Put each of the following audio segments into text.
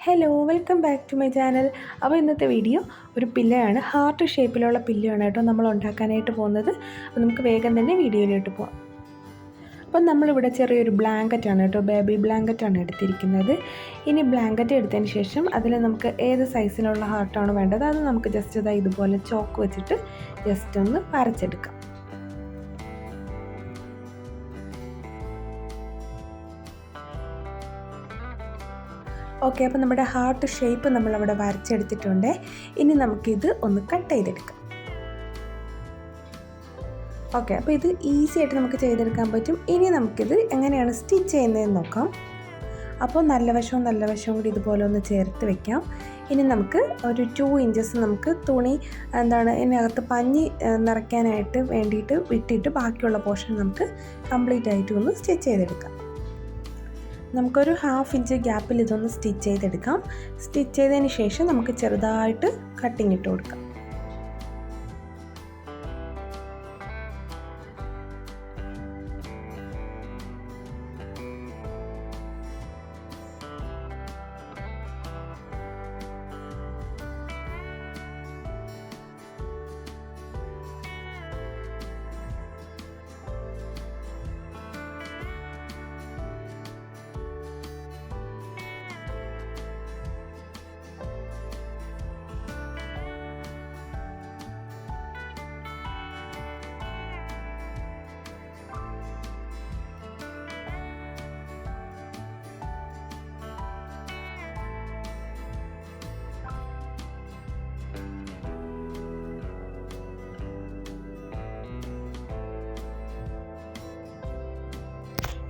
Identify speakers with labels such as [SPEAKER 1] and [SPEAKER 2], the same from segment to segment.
[SPEAKER 1] Hello welcome back to my channel. അപ്പോൾ ഇന്നത്തെ video ഒരു പില്ലയാണ്, ഹാർട്ട് ഷേപ്പിലുള്ള പില്ലയാണ് കേട്ടോ നമ്മൾ ഉണ്ടാക്കാനായിട്ട് പോകുന്നത്. അപ്പോൾ നമുക്ക് വേഗം തന്നെ വീഡിയോയിലോട്ട് പോകാം. അപ്പം നമ്മളിവിടെ ചെറിയൊരു ബ്ലാങ്കറ്റാണ് കേട്ടോ, ബേബി ബ്ലാങ്കറ്റാണ് എടുത്തിരിക്കുന്നത്. ഇനി ബ്ലാങ്കറ്റ് എടുത്തതിന് ശേഷം അതിൽ നമുക്ക് ഏത് സൈസിലുള്ള ഹാർട്ടാണ് വേണ്ടത് അത് നമുക്ക് ജസ്റ്റ് ഇതുപോലെ ചോക്ക് വെച്ചിട്ട് ജസ്റ്റ് ഒന്ന് വരച്ചെടുക്കാം. ഓക്കെ, അപ്പോൾ നമ്മുടെ ഹാർട്ട് ഷേപ്പ് നമ്മളവിടെ വരച്ചെടുത്തിട്ടുണ്ട്. ഇനി നമുക്കിത് ഒന്ന് കട്ട് ചെയ്തെടുക്കാം. ഓക്കെ, അപ്പോൾ ഇത് ഈസി ആയിട്ട് നമുക്ക് ചെയ്തെടുക്കാൻ പറ്റും. ഇനി നമുക്കിത് എങ്ങനെയാണ് സ്റ്റിച്ച് ചെയ്യുന്നതെന്ന് നോക്കാം. അപ്പോൾ നല്ല വശവും കൂടി ഇതുപോലെ ഒന്ന് ചേർത്ത് വെക്കാം. ഇനി നമുക്ക് ഒരു 2 ഇഞ്ചസ് നമുക്ക് തുണി ഇതിനകത്ത് പഞ്ഞി നിറയ്ക്കാനായിട്ട് വേണ്ടിയിട്ട് വിട്ടിട്ട് ബാക്കിയുള്ള പോർഷൻ നമുക്ക് കംപ്ലീറ്റ് ആയിട്ട് ഒന്ന് സ്റ്റിച്ച് ചെയ്തെടുക്കാം. നമുക്കൊരു 1/2 ഇഞ്ച് ഗ്യാപ്പിൽ ഇതൊന്ന് സ്റ്റിച്ച് ചെയ്തെടുക്കാം. സ്റ്റിച്ച് ചെയ്തതിന് ശേഷം നമുക്ക് ചെറുതായിട്ട് കട്ടിങ് ഇട്ട് കൊടുക്കാം.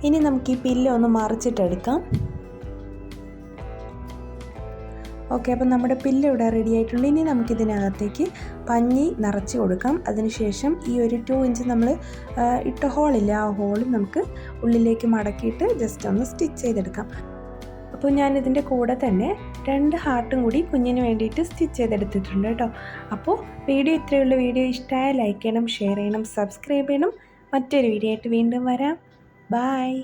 [SPEAKER 1] ഇനി നമുക്ക് ഈ പില്ല് ഒന്ന് മറിച്ചിട്ടെടുക്കാം. ഓക്കെ, അപ്പം നമ്മുടെ പില്ല് ഇവിടെ റെഡി ആയിട്ടുണ്ട്. ഇനി നമുക്കിതിനകത്തേക്ക് പഞ്ഞി നിറച്ച് കൊടുക്കാം. അതിനുശേഷം ഈ ഒരു 2 ഇഞ്ച് നമ്മൾ ഇട്ട ഹോളില്ല, ആ ഹോളിൽ നമുക്ക് ഉള്ളിലേക്ക് മടക്കിയിട്ട് ജസ്റ്റ് ഒന്ന് സ്റ്റിച്ച് ചെയ്തെടുക്കാം. അപ്പോൾ ഞാനിതിൻ്റെ കൂടെ തന്നെ 2 ഹാർട്ടും കൂടി കുഞ്ഞിന് വേണ്ടിയിട്ട് സ്റ്റിച്ച് ചെയ്തെടുത്തിട്ടുണ്ട് കേട്ടോ. അപ്പോൾ വീഡിയോ ഇത്രയുള്ള വീഡിയോ ഇഷ്ടമായ ലൈക്ക് ചെയ്യണം, ഷെയർ ചെയ്യണം, സബ്സ്ക്രൈബ് ചെയ്യണം. മറ്റൊരു വീഡിയോ ആയിട്ട് വീണ്ടും വരാം. Bye.